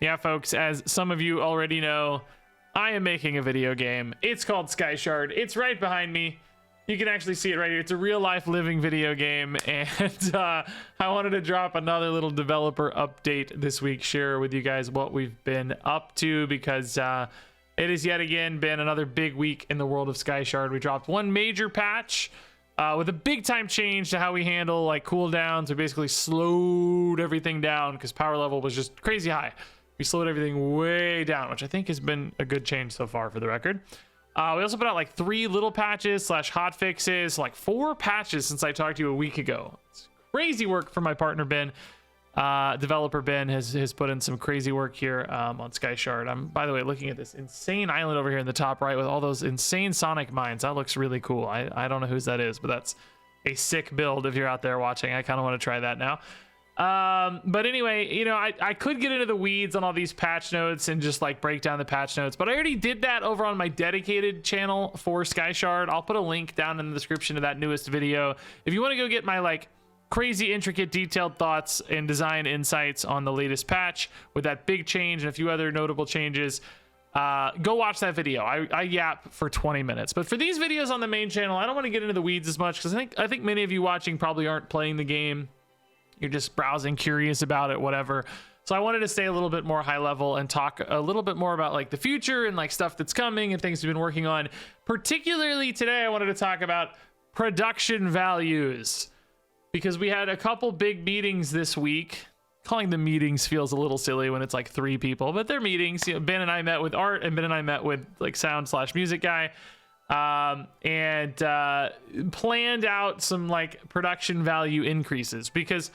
Yeah, folks, as some of you already know, I am making a video game. It's called Sky Shard. It's right behind me. You can actually see it right here. It's a real life living video game, and I wanted to drop another little developer update this week, share with you guys what we've been up to, because it has yet again been another big week in the world of Sky Shard. We dropped one major patch with a big time change to how we handle like cooldowns. We basically slowed everything down because power level was just crazy high. We slowed everything way down, which I think has been a good change so far for the record. We also put out like 3 little patches / hot fixes, like 4 patches since I talked to you a week ago. It's crazy work from my partner Ben. Developer Ben has put in some crazy work here on Sky Shard. I'm, by the way, looking at this insane island over here in the top right with all those insane sonic mines. That looks really cool. I don't know whose that is, but that's a sick build if you're out there watching. I kind of want to try that now. But anyway, you know, I could get into the weeds on all these patch notes and just like break down the patch notes, but I already did that over on my dedicated channel for Sky Shard. I'll put a link down in the description to that newest video if you want to go get my like crazy intricate detailed thoughts and design insights on the latest patch with that big change and a few other notable changes. Go watch that video. I yap for 20 minutes, but for these videos on the main channel, I don't want to get into the weeds as much because I think many of you watching probably aren't playing the game. You're just browsing, curious about it, whatever. So I wanted to stay a little bit more high level and talk a little bit more about like the future and like stuff that's coming and things we've been working on. Particularly today, I wanted to talk about production values because we had a couple big meetings this week. Calling them meetings feels a little silly when it's like 3 people, but they're meetings. You know, Ben and I met with Art, and Ben and I met with like sound / music guy. And planned out some like production value increases because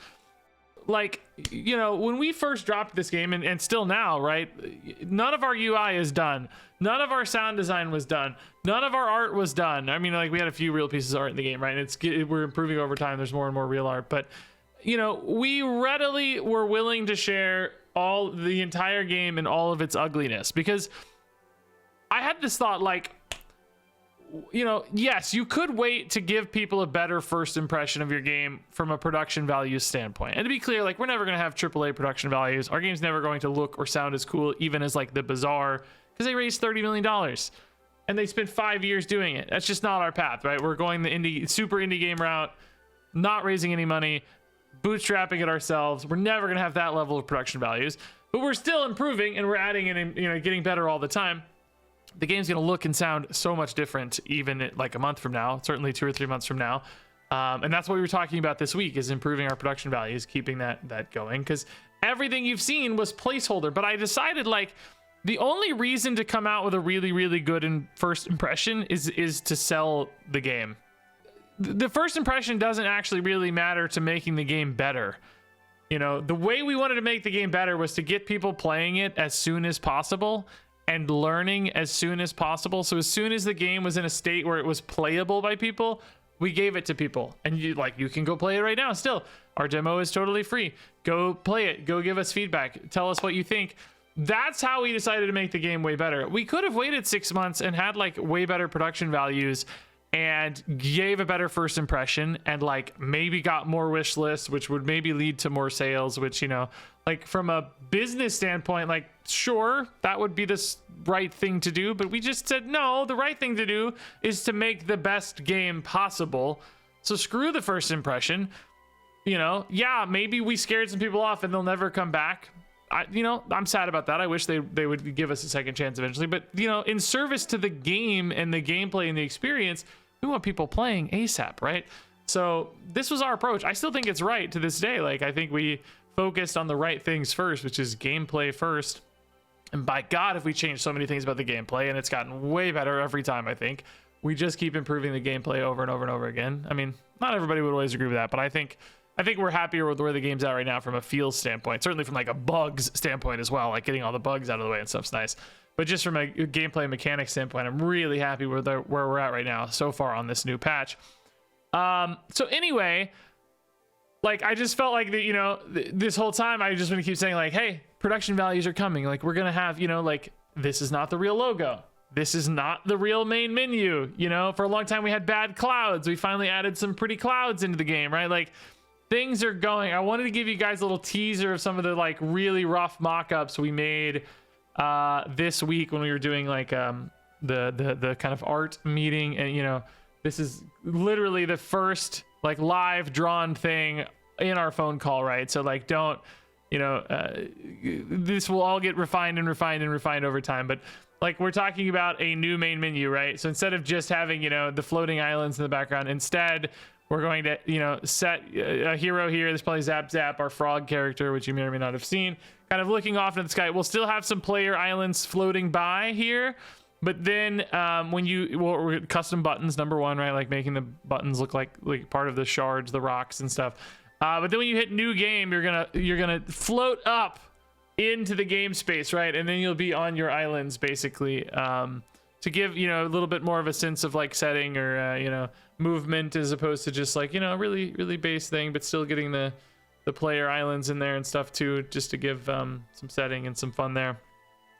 like, you know, when we first dropped this game and still now, right, none of our UI is done, none of our sound design was done, none of our art was done. I mean, like we had a few real pieces of art in the game, right, and we're improving over time. There's more and more real art, but you know, we readily were willing to share the entire game and all of its ugliness because I had this thought like, you know, yes, you could wait to give people a better first impression of your game from a production value standpoint. And to be clear, like we're never going to have AAA production values. Our game's never going to look or sound as cool, even as like the Bazaar, because they raised $30 million and they spent 5 years doing it. That's just not our path, right? We're going the super indie game route, not raising any money, bootstrapping it ourselves. We're never going to have that level of production values, but we're still improving and we're adding and, you know, getting better all the time. The game's going to look and sound so much different even like a month from now, certainly 2 or 3 months from now. And that's what we were talking about this week, is improving our production values, keeping that going, because everything you've seen was placeholder. But I decided like the only reason to come out with a really, really good first impression is to sell the game. The first impression doesn't actually really matter to making the game better. You know, the way we wanted to make the game better was to get people playing it as soon as possible and learning as soon as possible. So as soon as the game was in a state where it was playable by people, we gave it to people. And you can go play it right now still. Our demo is totally free. Go play it. Go give us feedback. Tell us what you think. That's how we decided to make the game way better. We could have waited 6 months and had like way better production values and gave a better first impression and like maybe got more wish lists, which would maybe lead to more sales, which, you know, like from a business standpoint, like sure, that would be the right thing to do, but we just said no, the right thing to do is to make the best game possible. So screw the first impression. You know, yeah, maybe we scared some people off and they'll never come back. You know, I'm sad about that. I wish they would give us a second chance eventually, but you know, in service to the game and the gameplay and the experience, we want people playing ASAP, right? So this was our approach. I still think it's right to this day. Like, I think we focused on the right things first, which is gameplay first. And by God, if we changed so many things about the gameplay, and it's gotten way better every time, I think. We just keep improving the gameplay over and over and over again. I mean, not everybody would always agree with that, but I think we're happier with where the game's at right now from a feel standpoint. Certainly from like a bugs standpoint as well. Like getting all the bugs out of the way and stuff's nice. But just from a gameplay mechanic standpoint, I'm really happy with where we're at right now so far on this new patch. So anyway, like I just felt like that, you know, this whole time I just want to keep saying like, hey, production values are coming. Like we're gonna have, you know, like this is not the real logo. This is not the real main menu. You know, for a long time we had bad clouds. We finally added some pretty clouds into the game, right? Like things are going. I wanted to give you guys a little teaser of some of the like really rough mock-ups we made this week when we were doing like the kind of art meeting. And you know, this is literally the first like live drawn thing in our phone call, right? So like, don't, you know, this will all get refined and refined and refined over time. But like, we're talking about a new main menu, right? So instead of just having, you know, the floating islands in the background, instead we're going to, you know, set a hero here. There's probably Zap Zap, our frog character, which you may or may not have seen, kind of looking off into the sky. We'll still have some player islands floating by here, but then when you, well, custom buttons, number one, right? Like making the buttons look like part of the shards, the rocks and stuff. But then when you hit new game, you're gonna float up into the game space, right? And then you'll be on your islands basically, to give, you know, a little bit more of a sense of like setting or you know, movement, as opposed to just like, you know, really base thing, but still getting the player islands in there and stuff too, just to give some setting and some fun there.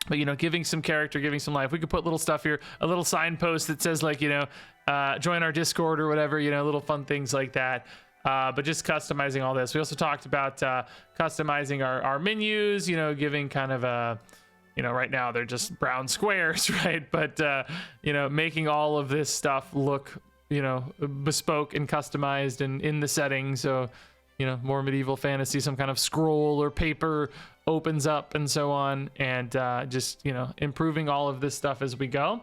But you know, giving some character, giving some life. We could put little stuff here, a little signpost that says like, you know, join our Discord or whatever, you know, little fun things like that. But just customizing all this. We also talked about customizing our menus, you know, giving kind of a, you know, right now they're just brown squares, right? But, you know, making all of this stuff look, you know, bespoke and customized and in the setting. So, you know, more medieval fantasy, some kind of scroll or paper opens up and so on. And just, you know, improving all of this stuff as we go.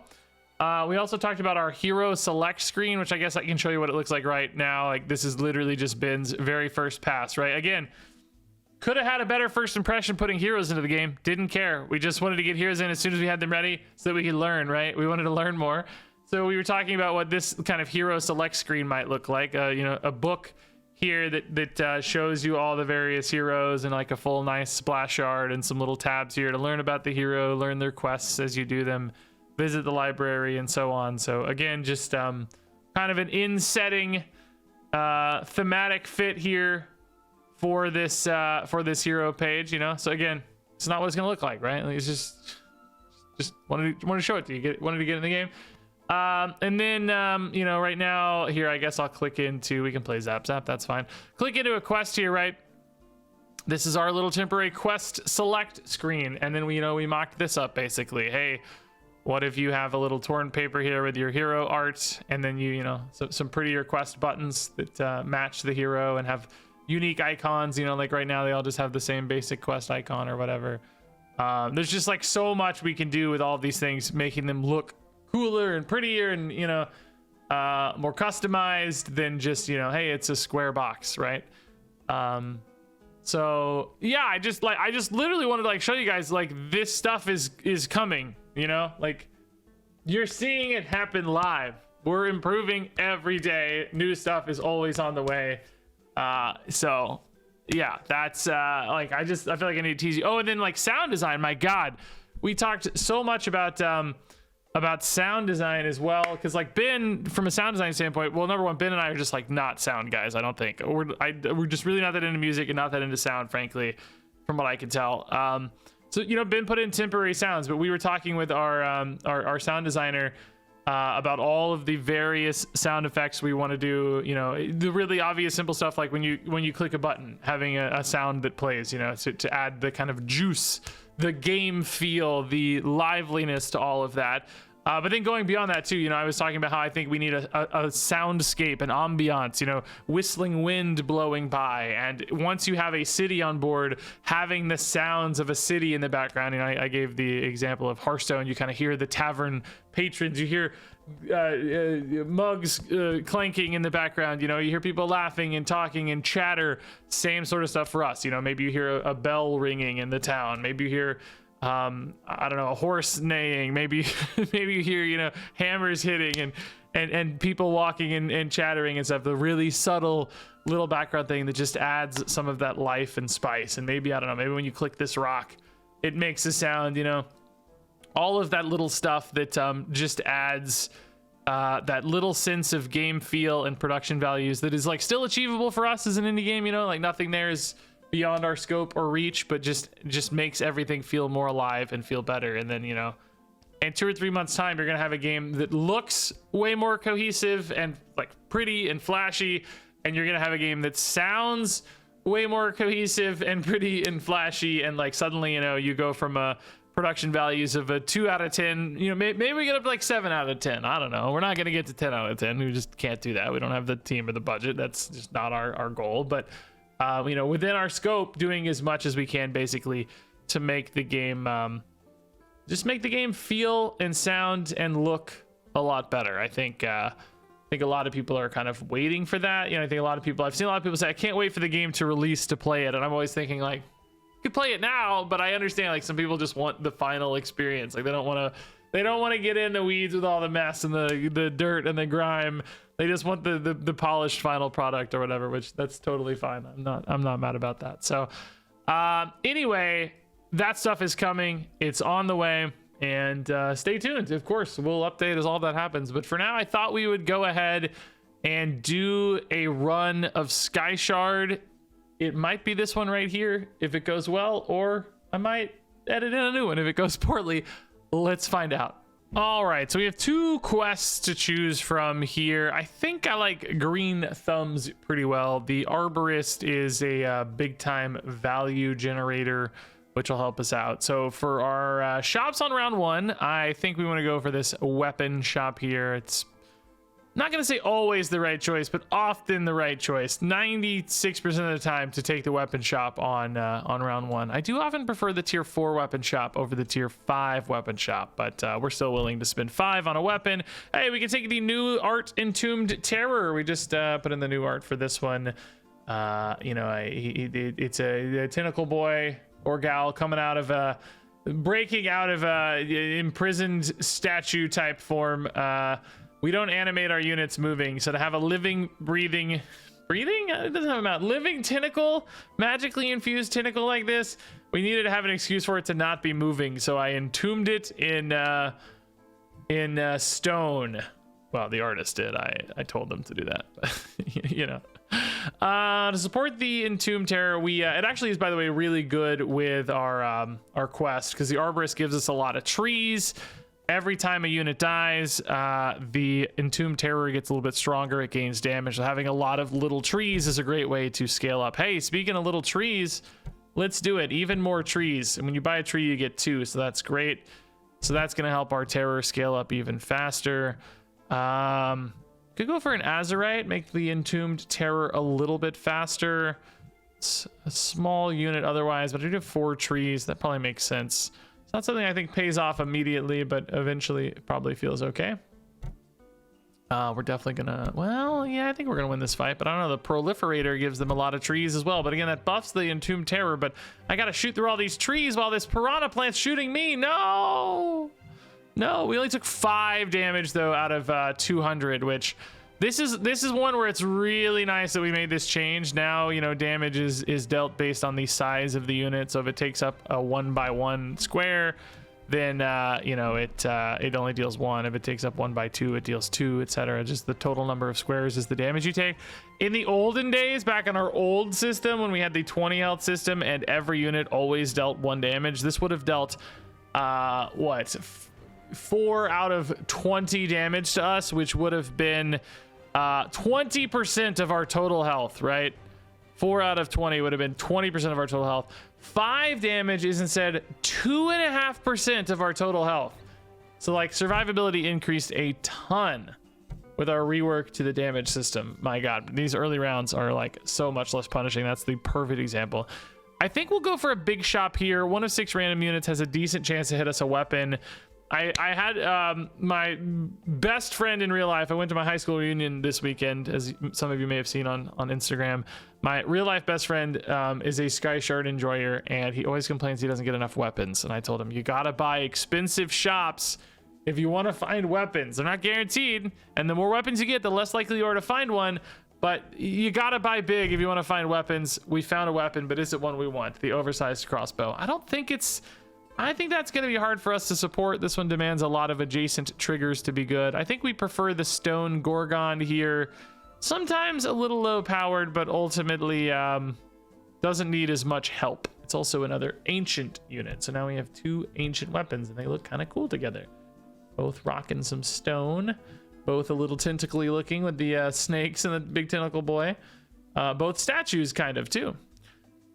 We also talked about our hero select screen, which I guess I can show you what it looks like right now. Like, this is literally just Ben's very first pass, right? Again, could have had a better first impression putting heroes into the game. Didn't care. We just wanted to get heroes in as soon as we had them ready so that we could learn, right? We wanted to learn more. So we were talking about what this kind of hero select screen might look like. You know, a book here that shows you all the various heroes and like a full nice splash art and some little tabs here to learn about the hero, learn their quests as you do them, visit the library and so on. So again, just kind of an in-setting thematic fit here for this hero page, you know. So again, it's not what it's gonna look like, right? Like, it's just wanted to show it to you. Wanted to get in the game. And then you know, right now here, I guess I'll click into, we can play Zap Zap, that's fine. Click into a quest here, right? This is our little temporary quest select screen, and then we, you know, we mocked this up basically. Hey, what if you have a little torn paper here with your hero art, and then you know, some prettier quest buttons that match the hero and have unique icons, you know, like right now they all just have the same basic quest icon or whatever. There's just like so much we can do with all of these things, making them look cooler and prettier and, you know, more customized than just, you know, hey, it's a square box, right? So yeah, I just literally wanted to like show you guys like this stuff is coming, you know, like you're seeing it happen live. We're improving every day. New stuff is always on the way. So yeah, that's like, I feel like I need to tease you. Oh, and then like sound design, my God, we talked so much about sound design as well, because like Ben, from a sound design standpoint, well, number one, Ben and I are just like not sound guys. I don't think we're just really not that into music and not that into sound, frankly, from what I can tell. So, you know, Ben put in temporary sounds, but we were talking with our sound designer about all of the various sound effects we want to do. You know, the really obvious simple stuff like when you click a button, having a sound that plays, you know, to add the kind of juice, the game feel, the liveliness to all of that. But then going beyond that too, you know, I was talking about how I think we need a soundscape, an ambiance, you know, whistling wind blowing by. And once you have a city on board, having the sounds of a city in the background. And I gave the example of Hearthstone. You kind of hear the tavern patrons, you hear mugs clanking in the background, you know, you hear people laughing and talking and chatter. Same sort of stuff for us. You know, maybe you hear a bell ringing in the town. Maybe you hear I don't know, a horse neighing. Maybe you hear, you know, hammers hitting and people walking and chattering and stuff. The really subtle little background thing that just adds some of that life and spice. And maybe, I don't know, maybe when you click this rock, it makes a sound, you know, all of that little stuff that just adds that little sense of game feel and production values that is like still achievable for us as an indie game, you know, like nothing there is beyond our scope or reach, but just makes everything feel more alive and feel better. And then, you know, in 2 or 3 months time, you're gonna have a game that looks way more cohesive and like pretty and flashy, and you're gonna have a game that sounds way more cohesive and pretty and flashy, and like suddenly, you know, you go from a production values of a 2 out of 10, you know, maybe we get up to like 7 out of 10. I don't know. We're not going to get to 10 out of 10. We just can't do that. We don't have the team or the budget. That's just not our goal. But, you know, within our scope, doing as much as we can basically to make the game, just make the game feel and sound and look a lot better. I think a lot of people are kind of waiting for that. You know, I think I've seen a lot of people say, I can't wait for the game to release to play it. And I'm always thinking like, could play it now, but I understand like some people just want the final experience. Like they don't want to get in the weeds with all the mess and the dirt and the grime. They just want the polished final product or whatever, which that's totally fine. I'm not mad about that. So anyway, that stuff is coming. It's on the way, and stay tuned. Of course, we'll update as all that happens. But for now, I thought we would go ahead and do a run of Sky Shard. It might be this one right here if it goes well, or I might edit in a new one if it goes poorly. Let's find out. All right, so we have 2 quests to choose from here. I think I like Green Thumbs pretty well. The Arborist is a big time value generator, which will help us out. So for our shops on round 1, I think we want to go for this weapon shop here. It's not going to say always the right choice, but often the right choice. 96% of the time to take the weapon shop on round 1. I do often prefer the tier 4 weapon shop over the tier 5 weapon shop, but we're still willing to spend 5 on a weapon. Hey, we can take the new art Entombed Terror. We just put in the new art for this one. You know, it's a tentacle boy or gal coming out of breaking out of a imprisoned statue type form. We don't animate our units moving, so to have a living, breathing, it doesn't have a mouth, living tentacle, magically infused tentacle like this, we needed to have an excuse for it to not be moving, so I entombed it in stone. Well, the artist did. I told them to do that, but, you know. To support the Entombed Terror, we it actually is, by the way, really good with our quest, because the Arborist gives us a lot of trees. Every time a unit dies, the Entombed Terror gets a little bit stronger. It gains damage. So having a lot of little trees is a great way to scale up. Hey, speaking of little trees, let's do it. Even more trees. And when you buy a tree, you get 2. So that's great. So that's going to help our terror scale up even faster. Could go for an Azurite. Make the Entombed Terror a little bit faster. It's a small unit otherwise, but I do have 4 trees. That probably makes sense. It's not something I think pays off immediately, but eventually it probably feels okay. We're definitely gonna, well, yeah, I think we're gonna win this fight, but I don't know, the Proliferator gives them a lot of trees as well, but again, that buffs the Entombed Terror, but I gotta shoot through all these trees while this Piranha Plant's shooting me. No, we only took 5 damage though out of 200, which this is one where it's really nice that we made this change. Now, you know, damage is dealt based on the size of the unit. So if it takes up a 1x1 square, then you know, it only deals 1. If it takes up 1x2, it deals 2, etc. Just the total number of squares is the damage you take. In the olden days, back on our old system, when we had the 20 health system and every unit always dealt 1 damage, this would have dealt what, 4 out of 20 damage to us, which would have been 20% of our total health, right? 4 out of 20 would have been 20% of our total health. 5 damage is instead 2.5% of our total health. So like survivability increased a ton with our rework to the damage system. My God, these early rounds are like so much less punishing. That's the perfect example. I think we'll go for a big shop here. 1 of 6 random units has a decent chance to hit us a weapon. I had my best friend in real life. I went to my high school reunion this weekend, as some of you may have seen on Instagram. My real life best friend is a Sky Shard enjoyer, and he always complains he doesn't get enough weapons. And I told him, you gotta buy expensive shops if you want to find weapons. They're not guaranteed, and the more weapons you get, the less likely you are to find one. But you gotta buy big if you want to find weapons. We found a weapon, but is it one we want? The oversized crossbow. I think that's going to be hard for us to support. This one demands a lot of adjacent triggers to be good. I think we prefer the Stone Gorgon here. Sometimes a little low powered, but ultimately doesn't need as much help. It's also another ancient unit. So now we have 2 ancient weapons and they look kind of cool together. Both rocking some stone. both a little tentacly looking with the snakes and the big tentacle boy. Both statues kind of too.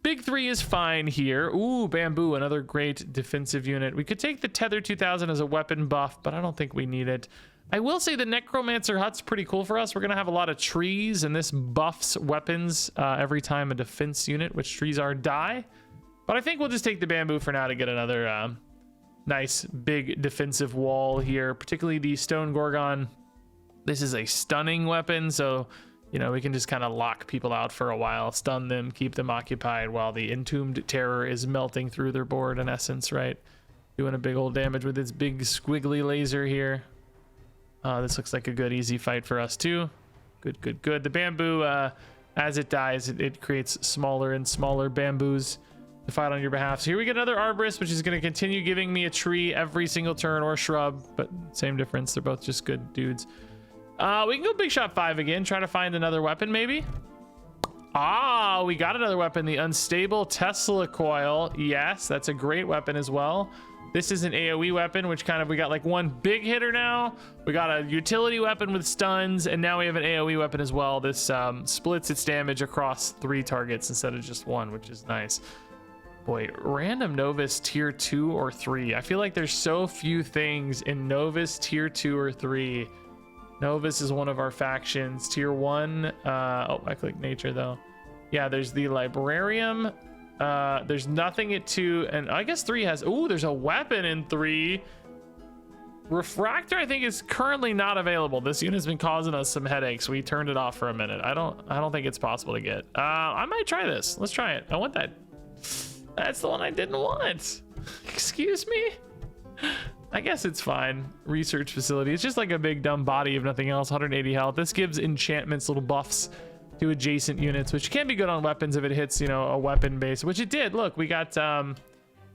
Big 3 is fine here. Ooh, bamboo, another great defensive unit. We could take the Tether 2000 as a weapon buff, but I don't think we need it. I will say the Necromancer Hut's pretty cool for us. We're gonna have a lot of trees, and this buffs weapons every time a defense unit, which trees are, die. But I think we'll just take the bamboo for now to get another nice big defensive wall here, particularly the Stone Gorgon. This is a stunning weapon, so you know, we can just kind of lock people out for a while, stun them, keep them occupied while the Entombed Terror is melting through their board, in essence, right? Doing a big old damage with its big squiggly laser here. This looks like a good, easy fight for us, too. Good, good, good. The bamboo, as it dies, it creates smaller and smaller bamboos to fight on your behalf. So here we get another Arborist, which is going to continue giving me a tree every single turn, or shrub, but same difference. They're both just good dudes. We can go Big Shot 5 again, try to find another weapon maybe. Ah, we got another weapon, the Unstable Tesla Coil. Yes, that's a great weapon as well. This is an AoE weapon, which kind of, we got like one big hitter now. We got a utility weapon with stuns, and now we have an AoE weapon as well. This splits its damage across 3 targets instead of just 1, which is nice. Boy, random Novus tier 2 or 3. I feel like there's so few things in Novus tier 2 or 3. Novus is one of our factions. Tier 1. Oh, I clicked nature though. Yeah, there's the Librarium. There's nothing at 2, and I guess 3 has. Ooh, there's a weapon in 3. Refractor, I think, is currently not available. This unit's been causing us some headaches. We turned it off for a minute. I don't think it's possible to get. I might try this. Let's try it. I want that. That's the one I didn't want. Excuse me. I guess it's fine. Research facility. It's just like a big dumb body if nothing else. 180 health. This gives enchantments, little buffs to adjacent units, which can be good on weapons if it hits, you know, a weapon base, which it did. Look, we got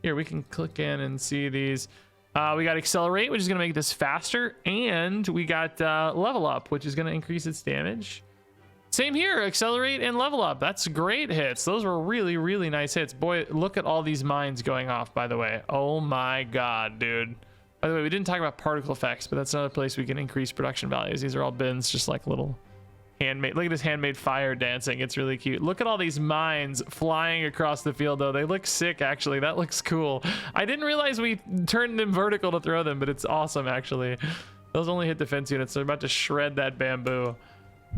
here, we can click in and see these. We got accelerate, which is going to make this faster, and we got level up, which is going to increase its damage. Same here, accelerate and level up. That's great hits. Those were really, really nice hits. Boy, look at all these mines going off, by the way. Oh my god, dude. By the way, we didn't talk about particle effects, but that's another place we can increase production values. These are all bins, just like little handmade. Look at this handmade fire dancing. It's really cute. Look at all these mines flying across the field, though. They look sick, actually. That looks cool. I didn't realize we turned them vertical to throw them, but it's awesome, actually. Those only hit defense units. They're about to shred that bamboo.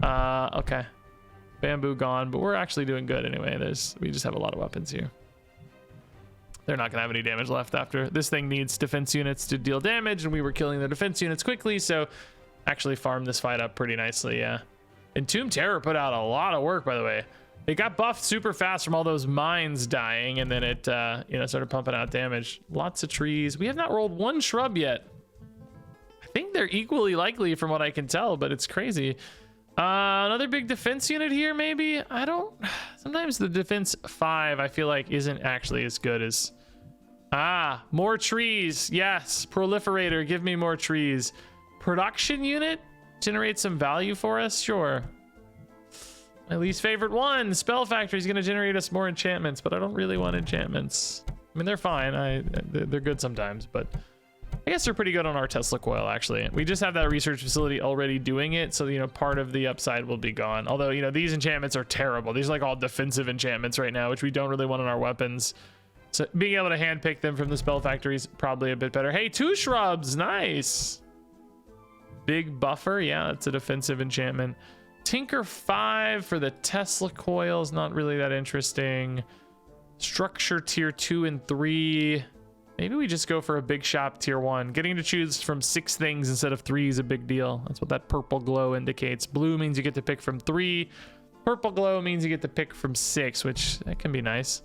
Okay. Bamboo gone, but we're actually doing good anyway. We just have a lot of weapons here. They're not gonna have any damage left after. This thing needs defense units to deal damage, and we were killing the defense units quickly, so actually farmed this fight up pretty nicely, yeah. Entombed Terror put out a lot of work, by the way. It got buffed super fast from all those mines dying, and then it you know, started pumping out damage. Lots of trees. We have not rolled one shrub yet. I think they're equally likely from what I can tell, but it's crazy. Another big defense unit here, maybe? I don't... Sometimes the defense 5, I feel like, isn't actually as good as... Ah, more trees. Yes, proliferator, give me more trees. Production unit? Generate some value for us? Sure. My least favorite one, Spell Factory, is going to generate us more enchantments, but I don't really want enchantments. I mean, they're fine. They're good sometimes, but I guess they're pretty good on our Tesla coil, actually. We just have that research facility already doing it, so, you know, part of the upside will be gone. Although, you know, these enchantments are terrible. These are like all defensive enchantments right now, which we don't really want on our weapons. So being able to handpick them from the Spell Factory is probably a bit better. Hey, 2 shrubs. Nice. Big buffer. Yeah, it's a defensive enchantment. Tinker 5 for the Tesla coil is not really that interesting. Structure tier 2 and 3. Maybe we just go for a big shop tier 1. Getting to choose from 6 things instead of 3 is a big deal. That's what that purple glow indicates. Blue means you get to pick from 3. Purple glow means you get to pick from 6, which that can be nice.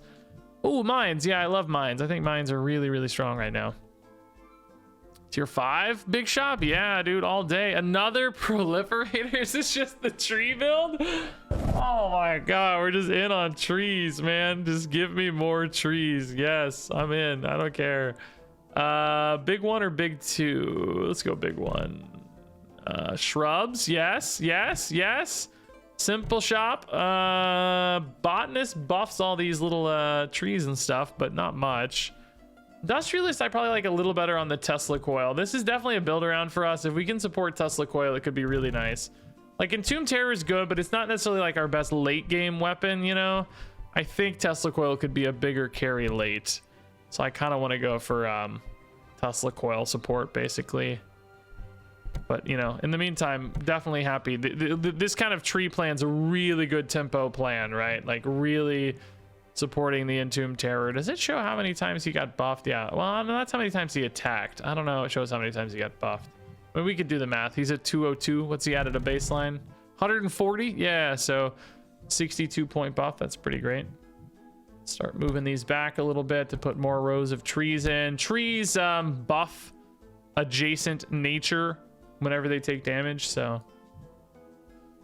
Oh, mines. Yeah, I love mines. I think mines are really, really strong right now. Tier 5 big shop. Yeah, dude, all day. Another proliferator. Is this just the tree build? Oh my god, we're just in on trees, man. Just give me more trees. Yes, I'm in. I don't care. Big 1 or big 2? Let's go big 1. Shrubs. Yes, yes, yes. Simple shop. Botanist buffs all these little trees and stuff, but not much. Industrialist, I probably like a little better on the Tesla coil. This is definitely a build around for us. If we can support Tesla coil, it could be really nice. Like Entombed Terror is good, but it's not necessarily like our best late game weapon, you know? I think Tesla coil could be a bigger carry late. So I kind of want to go for Tesla coil support, basically. But, you know, in the meantime, definitely happy. This kind of tree plan's a really good tempo plan, right? Like really supporting the Entombed Terror. Does it show how many times he got buffed? Yeah, well, no, that's how many times he attacked. I don't know. It shows how many times he got buffed. I mean, we could do the math. He's at 202. What's he added a baseline? 140? Yeah, so 62 point buff. That's pretty great. Start moving these back a little bit to put more rows of trees in. Trees buff adjacent nature whenever they take damage, so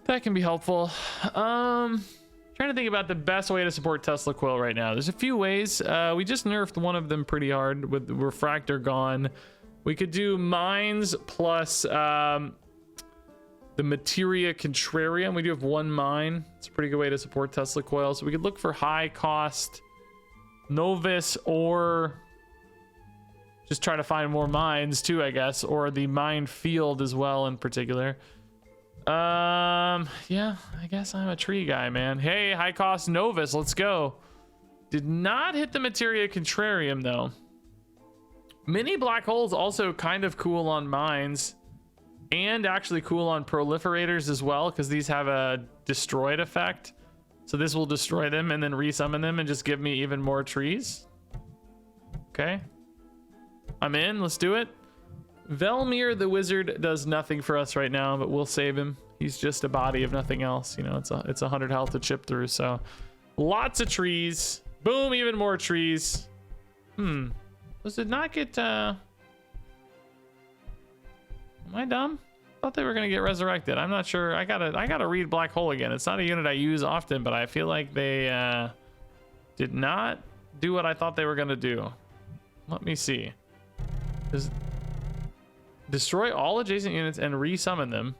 that can be helpful. Trying to think about the best way to support Tesla coil right now. There's a few ways. We just nerfed one of them pretty hard with Refractor gone. We could do mines plus the Materia Contrarium. We do have one mine. It's a pretty good way to support Tesla coil. So we could look for high cost Novus, or just try to find more mines too, I guess, or the mine field as well in particular. Yeah, I guess I'm a tree guy, man. Hey, high cost Novus, let's go. Did not hit the Materia Contrarium though. Mini black holes also kind of cool on mines, and actually cool on proliferators as well, because these have a destroyed effect. So this will destroy them and then resummon them and just give me even more trees. Okay, I'm in. Let's do it. Velmir the wizard does nothing for us right now, but we'll save him. He's just a body of nothing else. You know, it's 100 health to chip through. So lots of trees. Boom, even more trees. Does it not get am I dumb? Thought they were gonna get resurrected. I'm not sure. I gotta read black hole again. It's not a unit I use often, but I feel like they did not do what I thought they were gonna do. Let me see. Destroy all adjacent units and resummon them.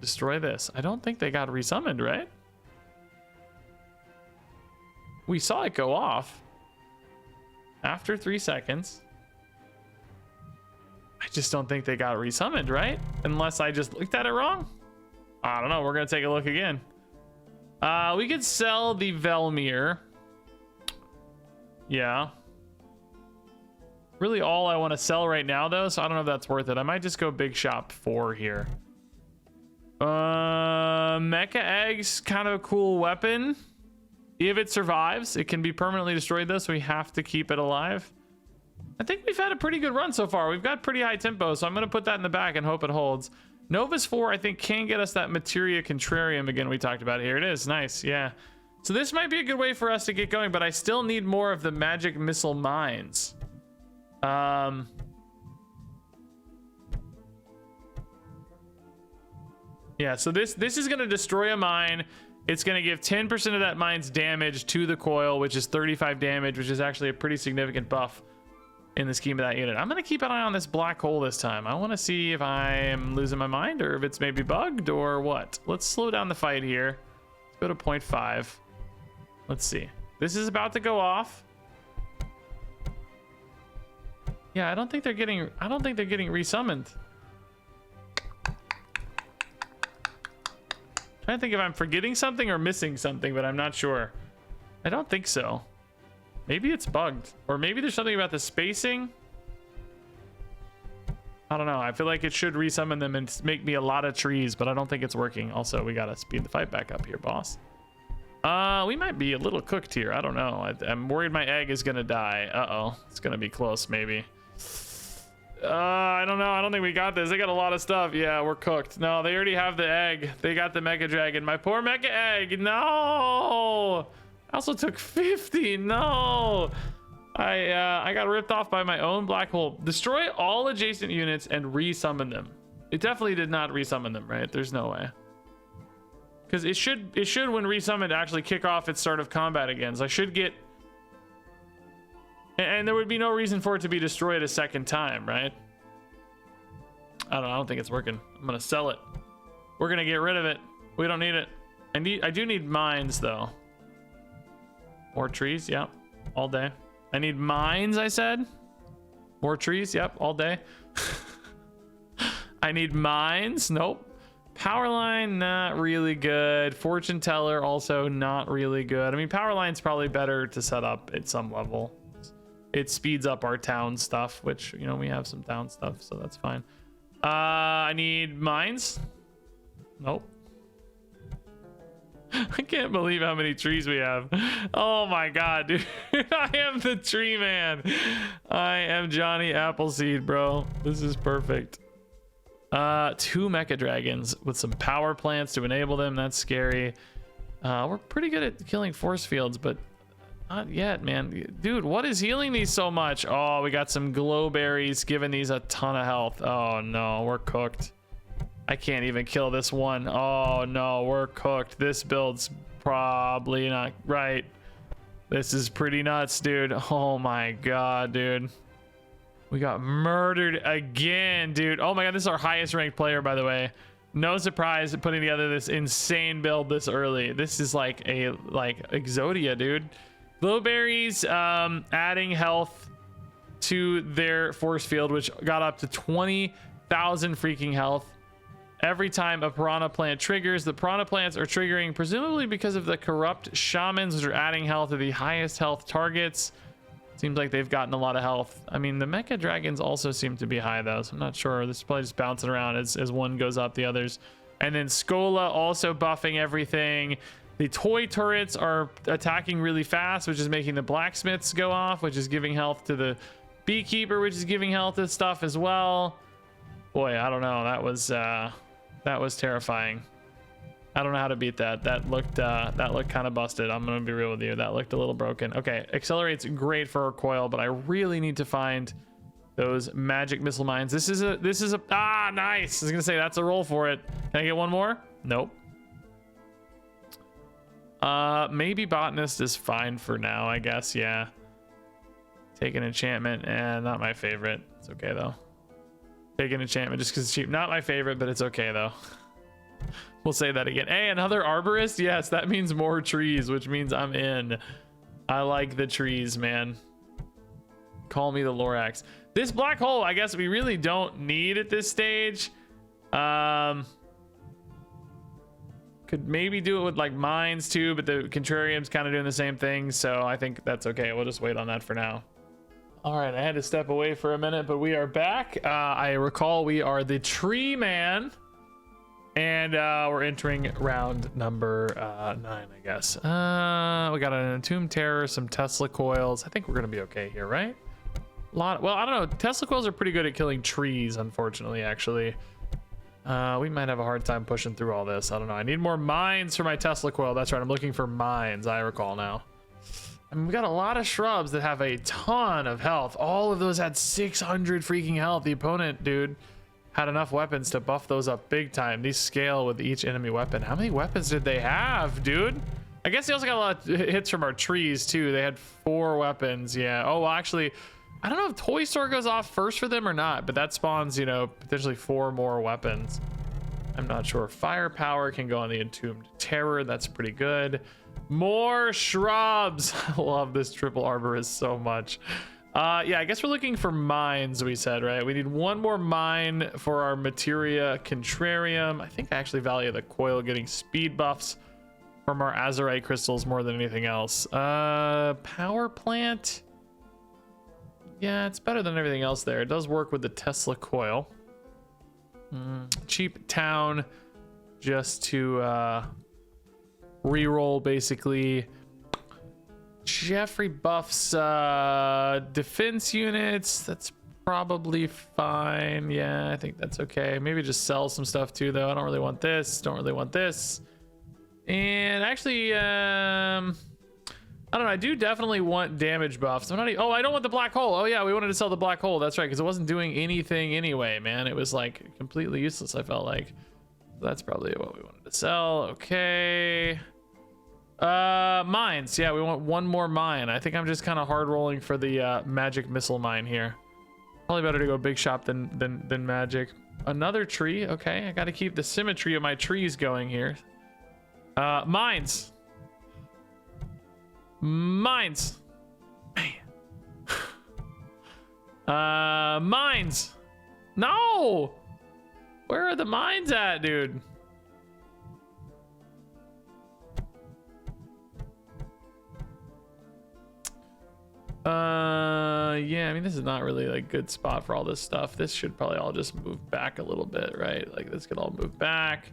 Destroy this. I don't think they got resummoned, right? We saw it go off after 3 seconds. I just don't think they got resummoned, right? Unless I just looked at it wrong. I don't know. We're gonna take a look again. We could sell the Velmir. Yeah. Really all I want to sell right now though, so I don't know if that's worth it. I might just go big shop 4 here. Mecha eggs, kind of a cool weapon. If it survives, it can be permanently destroyed though, so we have to keep it alive. I think we've had a pretty good run so far. We've got pretty high tempo, so I'm going to put that in the back and hope it holds. Novus 4, I think, can get us that Materia Contrarium again we talked about. Here it is. Nice. Yeah. So this might be a good way for us to get going, but I still need more of the magic missile mines. Yeah, so this is going to destroy a mine. It's going to give 10% of that mine's damage to the coil, which is 35 damage, which is actually a pretty significant buff in the scheme of that unit. I'm going to keep an eye on this black hole this time. I want to see if I am losing my mind or if it's maybe bugged or what. Let's slow down the fight here. Let's go to 0.5. Let's see. This is about to go off. Yeah, I don't think they're getting resummoned. Trying to think if I'm forgetting something or missing something, but I'm not sure. I don't think so. Maybe it's bugged, or maybe there's something about the spacing. I don't know. I feel like it should resummon them and make me a lot of trees, but I don't think it's working. Also, we gotta speed the fight back up here, boss. We might be a little cooked here. I don't know. I'm worried my egg is gonna die. Uh-oh. It's gonna be close, maybe. I don't know. I don't think we got this. They got a lot of stuff. Yeah, we're cooked. No, they already have the egg. They got the Mecha Dragon. My poor Mecha Egg. No! I also took 50. No! I got ripped off by my own black hole. Destroy all adjacent units and resummon them. It definitely did not resummon them, right? There's no way. Because it should when resummoned actually kick off its start of combat again. So I should get... And there would be no reason for it to be destroyed a second time, right? I don't know. I don't think it's working. I'm going to sell it. We're going to get rid of it. We don't need it. I do need mines, though. More trees. Yep. All day. I need mines, I said. More trees, yep, all day. I need mines, nope. Power line, not really good. Fortune teller, also not really good. I mean, power line's probably better to set up at some level. It speeds up our town stuff, which, you know, we have some town stuff, so that's fine. I need mines. Nope. I can't believe how many trees we have. Oh my god, dude. I am the tree man. I am Johnny Appleseed, bro. This is perfect. 2 mecha dragons with some power plants to enable them. That's scary. We're pretty good at killing force fields, but not yet, man. Dude, what is healing these so much? Oh, we got some glow berries giving these a ton of health. Oh no, we're cooked. I can't even kill this one. Oh no, we're cooked. This build's probably not right. This is pretty nuts, dude. Oh my god, dude. We got murdered again, dude. Oh my god, this is our highest ranked player, by the way. No surprise putting together this insane build this early. This is like Exodia, dude. Glowberries adding health to their force field, which got up to 20,000 freaking health. Every time a piranha plant triggers, the piranha plants are triggering presumably because of the corrupt shamans, which are adding health to the highest health targets. Seems like they've gotten a lot of health. I mean, the mecha dragons also seem to be high though, so I'm not sure. This is probably just bouncing around as one goes up the others. And then Scola also buffing everything. The toy turrets are attacking really fast, which is making the blacksmiths go off, which is giving health to the beekeeper, which is giving health to stuff as well. Boy, I don't know. That was terrifying. I don't know how to beat that. That looked kind of busted. I'm gonna be real with you. That looked a little broken. Okay, accelerate's great for our coil, but I really need to find those magic missile mines. This is a nice. I was gonna say that's a roll for it. Can I get one more? Nope. Maybe botanist is fine for now, I guess. Yeah. Take an enchantment, and not my favorite. It's okay though. Take an enchantment just because it's cheap. Not my favorite, but it's okay though. We'll say that again. Hey, another arborist? Yes, that means more trees, which means I'm in. I like the trees, man. Call me the Lorax. This black hole, I guess we really don't need at this stage. Could maybe do it with like mines too, but the Contrarium's kind of doing the same thing, so I think that's okay. We'll just wait on that for now. All right, I had to step away for a minute, but we are back. I recall we are the tree man. And we're entering round number 9, I guess. We got an entombed terror, some Tesla coils. I think we're gonna be okay here, right? Well, I don't know. Tesla coils are pretty good at killing trees, unfortunately. Actually, we might have a hard time pushing through all this. I don't know. I need more mines for my Tesla coil. That's right. I'm looking for mines. I recall now. I mean, we got a lot of shrubs that have a ton of health. All of those had 600 freaking health. The opponent, dude, had enough weapons to buff those up big time. These scale with each enemy weapon. How many weapons did they have, dude? I guess they also got a lot of hits from our trees too. They had 4 weapons. Yeah. Oh, well, actually, I don't know if Toy Store goes off first for them or not, but that spawns, you know, potentially 4 more weapons. I'm not sure. Firepower can go on the entombed terror. That's pretty good. More shrubs. I love this triple arborist so much. Yeah, I guess we're looking for mines, we said, right? We need one more mine for our Materia Contrarium. I think I actually value the coil getting speed buffs from our Azurite crystals more than anything else. Power plant. Yeah, it's better than everything else there. It does work with the Tesla coil. Cheap town just to re-roll, basically. Jeffrey buffs defense units. That's probably fine. Yeah, I think that's okay. Maybe just sell some stuff too, though. I don't really want this. Don't really want this. And actually, I don't know. I do definitely want damage buffs. I'm not even, oh, I don't want the black hole. Oh yeah, we wanted to sell the black hole. That's right, because it wasn't doing anything anyway, man. It was like completely useless, I felt like. That's probably what we wanted to sell. Okay. Mines. Yeah, we want one more mine. I think I'm just kind of hard rolling for the magic missile mine here. Probably better to go big shop than magic. Another tree. Okay, I got to keep the symmetry of my trees going here. Mines. Mines. Man. Mines. No. Where are the mines at, dude? Yeah, I mean, this is not really like a good spot for all this stuff. This should probably all just move back a little bit, right? Like this could all move back.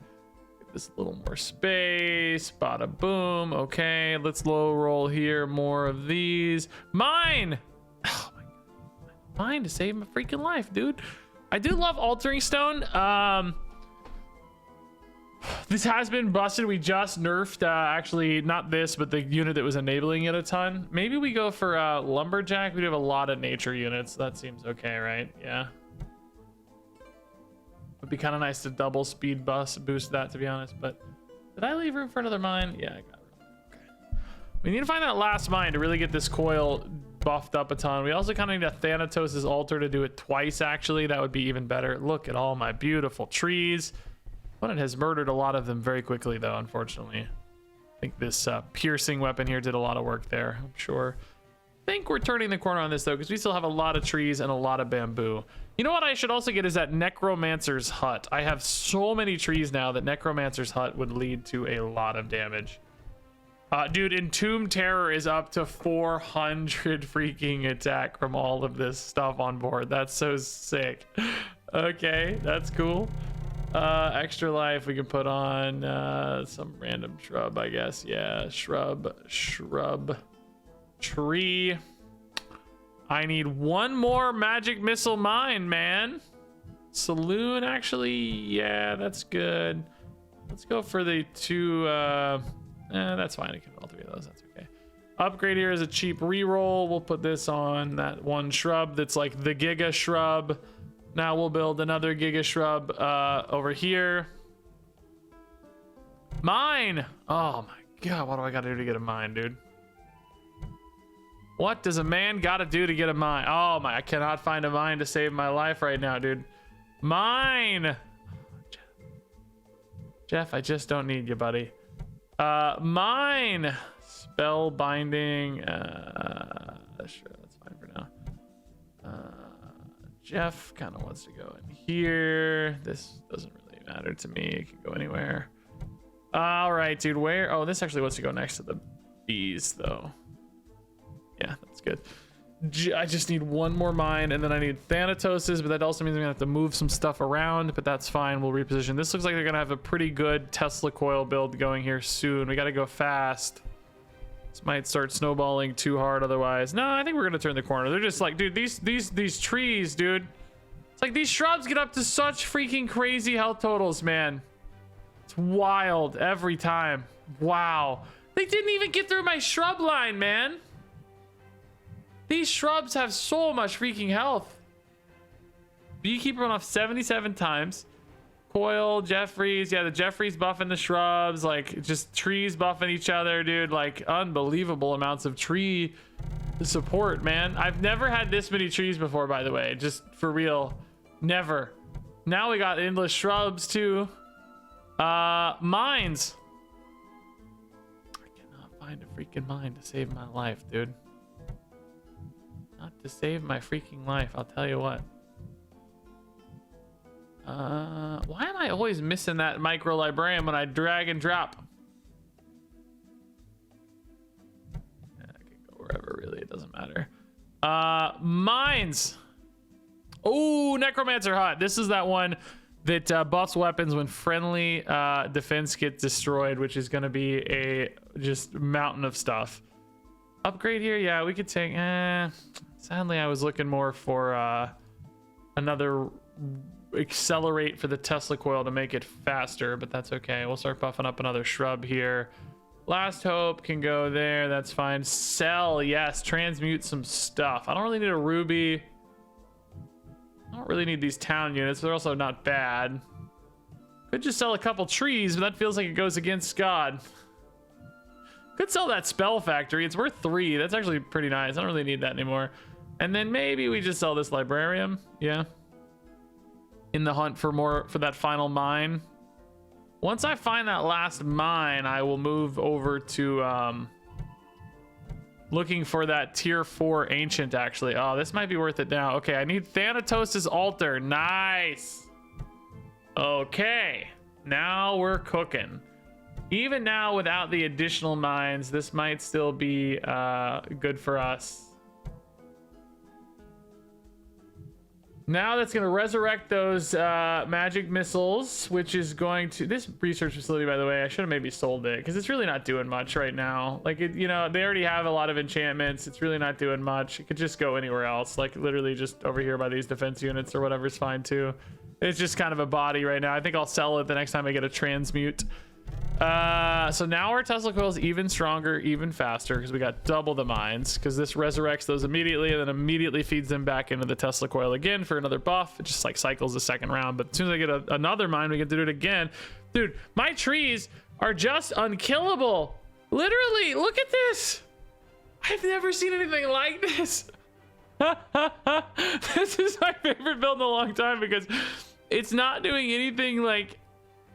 Give this a little more space. Bada boom. Okay, let's low roll here. More of these. Mine. Oh my god. Mine to save my freaking life, dude. I do love altering stone. This has been busted. We just nerfed, actually not this, but the unit that was enabling it a ton. Maybe we go for lumberjack. We do have a lot of nature units. That seems okay, right? Yeah. Would be kind of nice to double speed boost that, to be honest. But did I leave room for another mine? Yeah, I got room. Okay. We need to find that last mine to really get this coil buffed up a ton. We also kind of need a Thanatos' altar to do it twice, actually. That would be even better. Look at all my beautiful trees. Opponent has murdered a lot of them very quickly, though, unfortunately. I think this piercing weapon here did a lot of work there, I'm sure. I think we're turning the corner on this, though, because we still have a lot of trees and a lot of bamboo. You know what I should also get is that Necromancer's Hut. I have so many trees now that Necromancer's Hut would lead to a lot of damage. Dude, Entombed Terror is up to 400 freaking attack from all of this stuff on board. That's so sick. Okay, that's cool. Extra life we can put on some random shrub, I guess. Yeah, shrub, tree. I need one more magic missile mine, man. Saloon, actually, yeah, that's good. Let's go for the two. That's fine. I can do all three of those. That's okay. Upgrade here is a cheap reroll. We'll put this on that one shrub that's like the Giga Shrub. Now we'll build another Giga Shrub over here. Mine! Oh my god, what do I gotta do to get a mine, dude? What does a man gotta do to get a mine? Oh my, I cannot find a mine to save my life right now, dude. Mine! Jeff, I just don't need you, buddy. Mine! Spell binding. Sure, that's fine for now. Jeff kind of wants to go in here. This doesn't really matter to me. It can go anywhere. All right, dude. Where? Oh, this actually wants to go next to the bees, though. Yeah, that's good. I just need one more mine, and then I need Thanatoses, but that also means I'm gonna have to move some stuff around, but that's fine. We'll reposition. This looks like they're gonna have a pretty good Tesla coil build going here soon. We gotta go fast. This might start snowballing too hard otherwise. No, I think we're gonna turn the corner. They're just like, dude, these trees, dude. It's like these shrubs get up to such freaking crazy health totals, man. It's wild every time. Wow. They didn't even get through my shrub line, man. These shrubs have so much freaking health. Beekeeper went off 77 times. Coil, Jeffries. Yeah, the Jeffries buffing the shrubs. Like, just trees buffing each other, dude. Like, unbelievable amounts of tree support, man. I've never had this many trees before, by the way. Just for real. Never. Now we got endless shrubs, too. Mines. I cannot find a freaking mine to save my life, dude. Not to save my freaking life, I'll tell you what. Why am I always missing that micro librarian when I drag and drop? Yeah, I can go wherever, really, it doesn't matter. Mines. Oh, Necromancer Hut. This is that one that buffs weapons when friendly defense gets destroyed, which is going to be a just mountain of stuff. Upgrade here, yeah, we could take. Sadly, I was looking more for another accelerate for the Tesla coil to make it faster, but that's okay. We'll start buffing up another shrub here. Last hope can go there. That's fine. Sell, yes. Transmute some stuff. I don't really need a ruby. I don't really need these town units. They're also not bad. Could just sell a couple trees, but that feels like it goes against God. Could sell that spell factory. It's worth 3. That's actually pretty nice. I don't really need that anymore. And then maybe we just sell this librarian. Yeah. In the hunt for more for that final mine. Once I find that last mine, I will move over to looking for that tier 4 ancient, actually. Oh, this might be worth it now. Okay, I need Thanatos' altar. Nice. Okay, now we're cooking. Even now, without the additional mines, this might still be good for us. Now that's going to resurrect those magic missiles, which is going to... This research facility, by the way, I should have maybe sold it because it's really not doing much right now. Like, it, you know, they already have a lot of enchantments. It's really not doing much. It could just go anywhere else. Like, literally just over here by these defense units or whatever's fine, too. It's just kind of a body right now. I think I'll sell it the next time I get a transmute. So now our Tesla coil is even stronger, even faster, because we got double the mines, because this resurrects those immediately and then immediately feeds them back into the Tesla coil again for another buff. It just like cycles the second round, but as soon as I get another mine, we get to do it again. Dude, my trees are just unkillable. Literally, look at this. I've never seen anything like this. This is my favorite build in a long time because it's not doing anything like,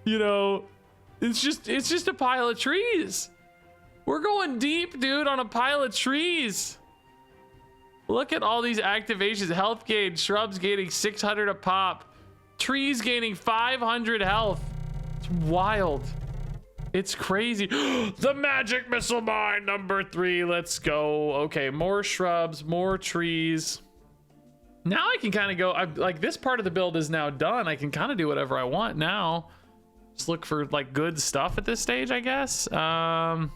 you know, it's just a pile of trees. We're going deep, dude, on a pile of trees. Look at all these activations. Health gain, shrubs gaining 600 a pop. Trees gaining 500 health. It's wild. It's crazy. The magic missile mine number 3. Let's go. Okay, more shrubs, more trees. Now I can kind of go, like this part of the build is now done. I can kind of do whatever I want now. Just look for like good stuff at this stage, I guess. Eternal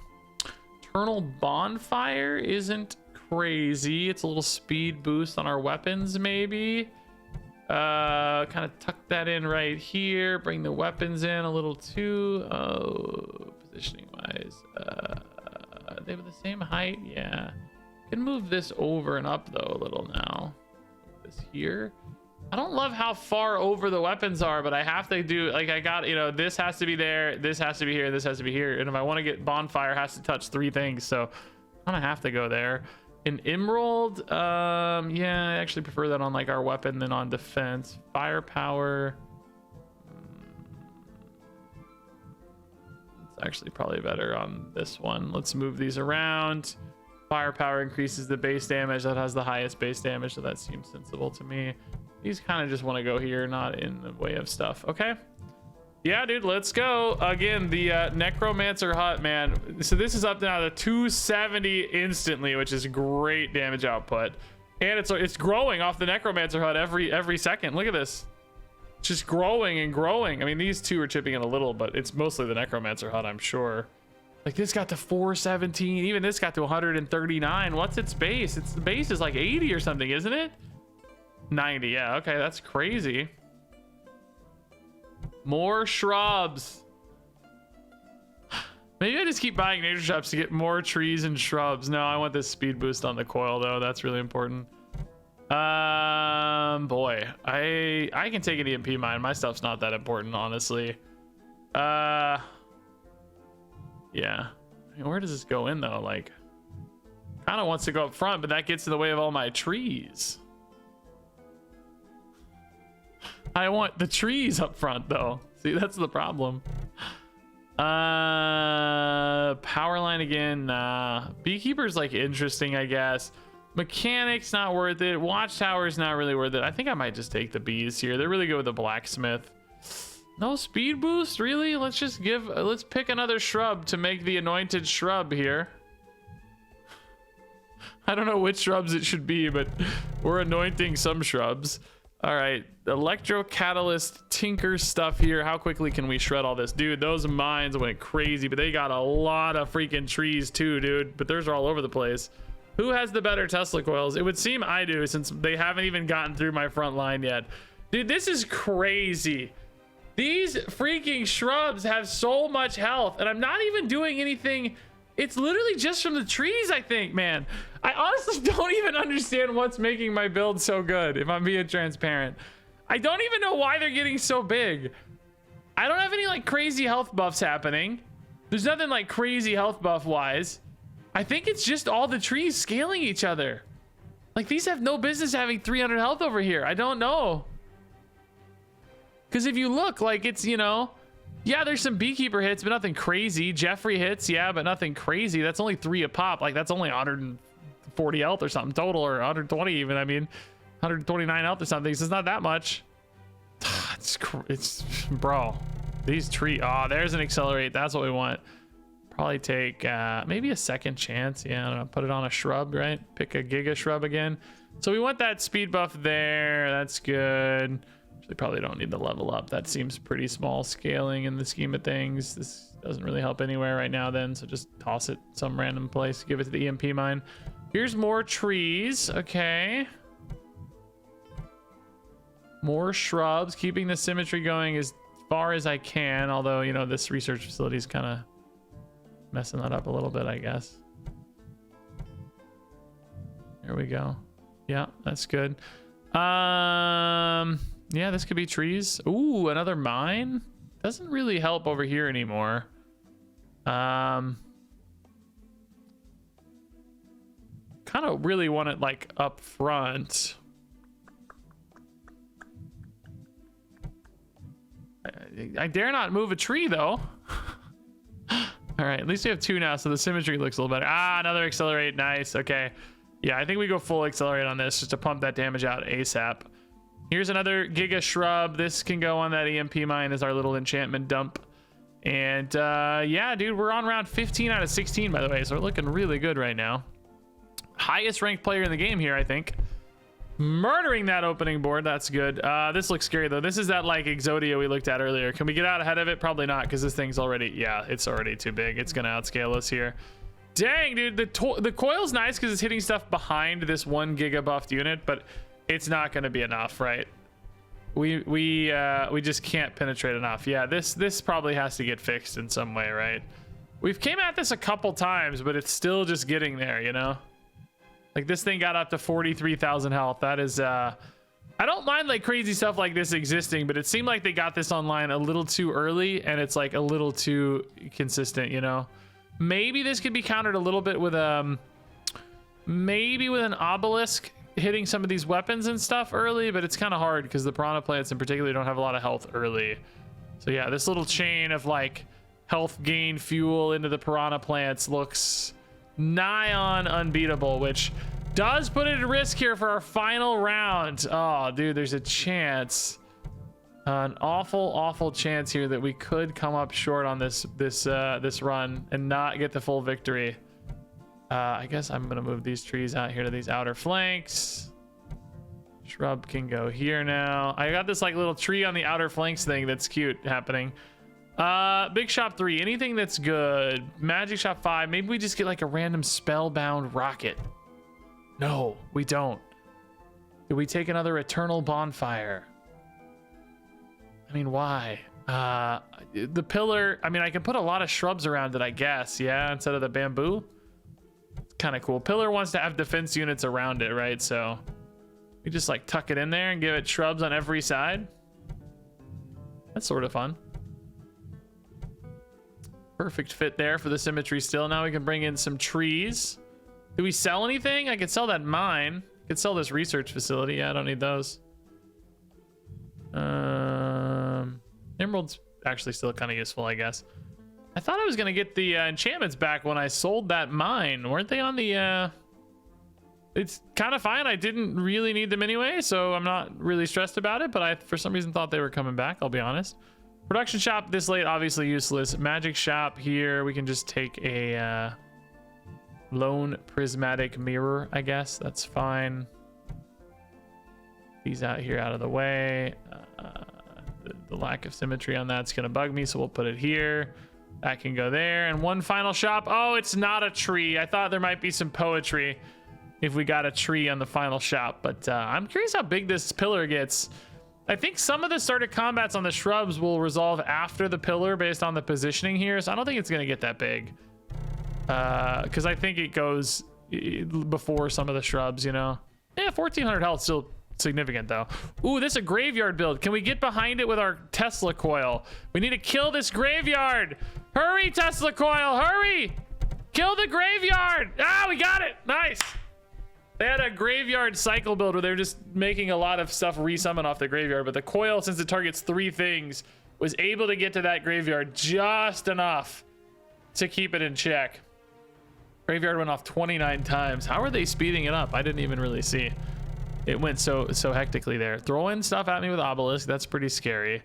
bonfire isn't crazy. It's a little speed boost on our weapons, maybe. Kind of tuck that in right here. Bring the weapons in a little too. Oh, positioning wise, they were the same height. Yeah, can move this over and up though a little now. Move this here. I don't love how far over the weapons are, but I have to do, like, I got, you know, this has to be there, this has to be here, this has to be here. And if I want to get bonfire, it has to touch 3 things. So I'm gonna have to go there. An emerald, yeah, I actually prefer that on like our weapon than on defense. Firepower. It's actually probably better on this one. Let's move these around. Firepower increases the base damage. That has the highest base damage, so that seems sensible to me. These kind of just want to go here, not in the way of stuff. Okay. Yeah, dude, let's go. Again, the Necromancer Hut, man. So this is up now to 270 instantly, which is great damage output. And it's growing off the Necromancer Hut every second. Look at this. It's just growing and growing. I mean, these two are chipping in a little, but it's mostly the Necromancer Hut, I'm sure. Like this got to 417. Even this got to 139. What's its base? The base is like 80 or something, isn't it? 90. Yeah, okay, that's crazy. More shrubs. Maybe I just keep buying nature shops to get more trees and shrubs. No, I want this speed boost on the coil though. That's really important. Boy, I can take an EMP mine. My stuff's not that important, honestly. Yeah. I mean, where does this go in though? Like, kind of wants to go up front, but that gets in the way of all my trees. I want the trees up front though. See, that's the problem. Power line again. Nah. Beekeeper's like interesting, I guess. Mechanics not worth it. Watchtower's not really worth it. I think I might just take the bees here. They're really good with the blacksmith. No speed boost, really? Let's pick another shrub to make the anointed shrub here. I don't know which shrubs it should be, but we're anointing some shrubs. All right, electro catalyst tinker stuff here. How quickly can we shred all this? Dude, those mines went crazy, but they got a lot of freaking trees too, dude. But theirs are all over the place. Who has the better Tesla coils? It would seem I do, since they haven't even gotten through my front line yet. Dude, this is crazy. These freaking shrubs have so much health, and I'm not even doing anything. It's literally just from the trees, I think, man. I honestly don't even understand what's making my build so good, if I'm being transparent. I don't even know why they're getting so big. I don't have any like crazy health buffs happening. There's nothing like crazy health buff wise. I think it's just all the trees scaling each other. Like these have no business having 300 health over here. I don't know. Because if you look, like it's, you know, yeah, there's some beekeeper hits, but nothing crazy. Jeffrey hits, yeah, but nothing crazy. That's only 3 a pop. Like that's only 100 40 health or something total, or 120 even. I mean, 129 health or something. So it's not that much. It's bro. These tree. Oh, there's an accelerate. That's what we want. Probably take maybe a second chance. Yeah, I don't know. Put it on a shrub, right? Pick a giga shrub again. So we want that speed buff there. That's good. Actually, probably don't need to level up. That seems pretty small scaling in the scheme of things. This doesn't really help anywhere right now then. So just toss it some random place. Give it to the EMP mine. Here's more trees. Okay. More shrubs. Keeping the symmetry going as far as I can. Although, you know, this research facility is kind of messing that up a little bit, I guess. There we go. Yeah, that's good. Yeah, this could be trees. Ooh, another mine. Doesn't really help over here anymore. Kind of really want it like up front. I dare not move a tree though. All right, at least we have two now, so the symmetry looks a little better. Ah, another accelerate. Nice. Okay. Yeah, I think we go full accelerate on this just to pump that damage out ASAP. Here's another giga shrub. This can go on that EMP mine as our little enchantment dump. And yeah, dude, we're on round 15 out of 16, by the way, so we're looking really good right now. Highest ranked player in the game here, I think. Murdering that opening board. That's good. This looks scary though. This is that like Exodia we looked at earlier. Can we get out ahead of it? Probably not, because this thing's already, yeah, it's already too big. It's gonna outscale us here. Dang, dude, the coil's nice because it's hitting stuff behind this 1 giga buffed unit, but it's not gonna be enough, right? We just can't penetrate enough. Yeah, this probably has to get fixed in some way, right? We've came at this a couple times, but it's still just getting there, you know? Like this thing got up to 43,000 health. That is I don't mind like crazy stuff like this existing, but it seemed like they got this online a little too early and it's like a little too consistent, you know? Maybe this could be countered a little bit with maybe with an obelisk hitting some of these weapons and stuff early, but it's kind of hard because the piranha plants in particular don't have a lot of health early. So yeah, this little chain of like health gain fuel into the piranha plants looks nigh on unbeatable, which does put it at risk here for our final round. Oh, dude, there's a chance, an awful chance here that we could come up short on this run and not get the full victory. I guess I'm gonna move these trees out here to these outer flanks. Shrub can go here now. I got this like little tree on the outer flanks thing that's cute happening. Big shop 3, anything that's good. Magic shop 5, maybe we just get like a random spellbound rocket. No, we don't. Do we take another eternal bonfire? I mean, why? The pillar, I mean, I can put a lot of shrubs around it, I guess. Yeah, instead of the bamboo. Kind of cool. Pillar wants to have defense units around it, right? So we just like tuck it in there and give it shrubs on every side. That's sort of fun. Perfect fit there for the symmetry still. Now we can bring in some trees. Do we sell anything? I could sell that mine. I could sell this research facility. Yeah, I don't need those. Emerald's actually still kind of useful, I guess. I thought I was gonna get the enchantments back when I sold that mine. Weren't they on the it's kind of fine. I didn't really need them anyway, so I'm not really stressed about it, but I for some reason thought they were coming back, I'll be honest. Production shop this late, obviously useless. Magic shop here, we can just take a lone prismatic mirror, I guess. That's fine. These out here out of the way. The lack of symmetry on that's gonna bug me, so we'll put it here. That can go there. And one final shop. Oh, it's not a tree. I thought there might be some poetry if we got a tree on the final shop, but I'm curious how big this pillar gets. I think some of the starter combats on the shrubs will resolve after the pillar based on the positioning here, so I don't think it's gonna get that big. Because I think it goes before some of the shrubs, you know? Yeah, 1400 health, still significant though. Ooh, this is a graveyard build. Can we get behind it with our Tesla coil? We need to kill this graveyard. Hurry, Tesla coil, hurry! Kill the graveyard! Ah, we got it, nice. They had a graveyard cycle build where they were just making a lot of stuff resummon off the graveyard, but the coil, since it targets 3 things, was able to get to that graveyard just enough to keep it in check. Graveyard went off 29 times. How are they speeding it up? I didn't even really see. It went so hectically there. Throwing stuff at me with obelisk. That's pretty scary.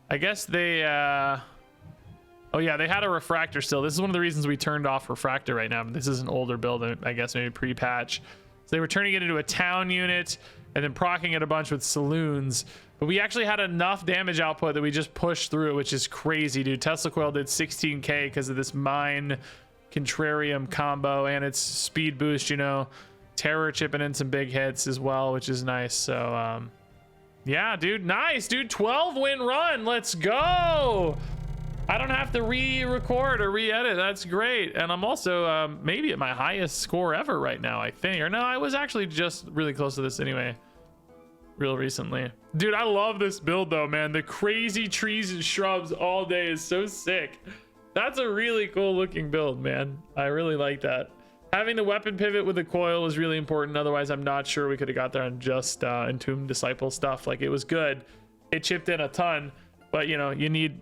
I guess they oh yeah, they had a refractor still. This is one of the reasons we turned off refractor right now. This is an older build, I guess maybe pre-patch. So they were turning it into a town unit and then proccing it a bunch with saloons. But we actually had enough damage output that we just pushed through it, which is crazy, dude. Tesla Coil did 16k because of this mine Contrarium combo and its speed boost, you know. Terror chipping in some big hits as well, which is nice. So yeah, dude, nice, dude. 12 win run, let's go. I don't have to re-record or re-edit. That's great. And I'm also maybe at my highest score ever right now, I think. Or no, I was actually just really close to this anyway, real recently. Dude, I love this build though, man. The crazy trees and shrubs all day is so sick. That's a really cool looking build, man. I really like that. Having the weapon pivot with the coil was really important. Otherwise, I'm not sure we could have got there on just Entombed Disciple stuff. Like, it was good. It chipped in a ton, but you know,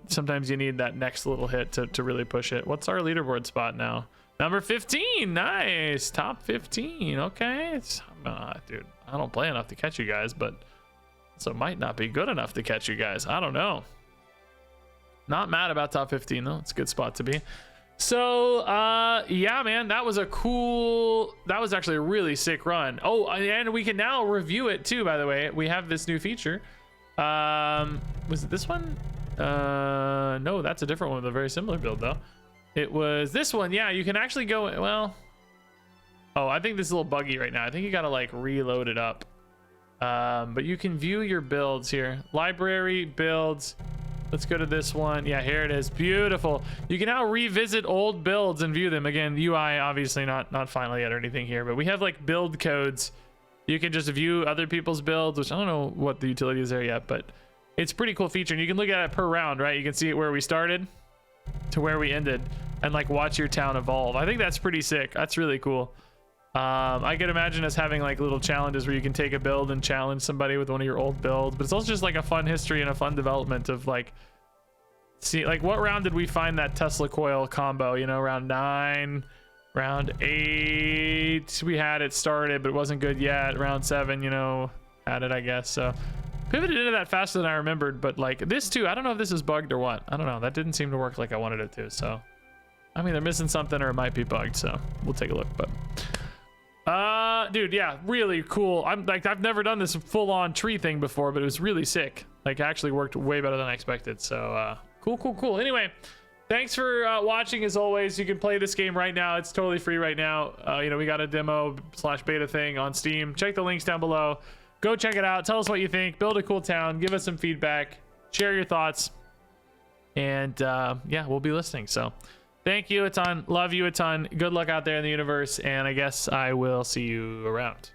sometimes you need that next little hit to really push it. What's our leaderboard spot now? Number 15. Nice. Top 15. Okay. Dude, I don't play enough to catch you guys, but so it might not be good enough to catch you guys. I don't know. Not mad about top 15 though. It's a good spot to be. So yeah, man, that was actually a really sick run. Oh, and we can now review it too, by the way. We have this new feature. Was it this one? No, that's a different one with a very similar build though. It was this one. Yeah, you can actually go, well, oh, I think this is a little buggy right now. I think you gotta like reload it up. But you can view your builds here. Library, builds. Let's go to this one. Yeah, here it is. Beautiful. You can now revisit old builds and view them. Again, UI obviously not final yet or anything here, but we have like build codes. You can just view other people's builds, which I don't know what the utility is there yet, but it's a pretty cool feature. And you can look at it per round, right? You can see it where we started to where we ended and like watch your town evolve. I think that's pretty sick. That's really cool. I could imagine us having like little challenges where you can take a build and challenge somebody with one of your old builds, but it's also just like a fun history and a fun development of like, see, like what round did we find that Tesla Coil combo? You know, round 9, round 8, we had it started, but it wasn't good yet. Round 7, you know, had it, I guess. So pivoted into that faster than I remembered, but like this too, I don't know if this is bugged or what. I don't know. That didn't seem to work like I wanted it to. So I mean, they're missing something or it might be bugged. So we'll take a look, but dude, yeah, really cool. I've never done this full-on tree thing before, but it was really sick. Like, actually worked way better than I expected. So cool. Anyway, thanks for watching. As always, you can play this game right now. It's totally free right now. You know, we got a demo / beta thing on Steam. Check the links down below. Go check it out. Tell us what you think. Build a cool town. Give us some feedback. Share your thoughts. And yeah, we'll be listening. So thank you a ton. Love you a ton. Good luck out there in the universe. And I guess I will see you around.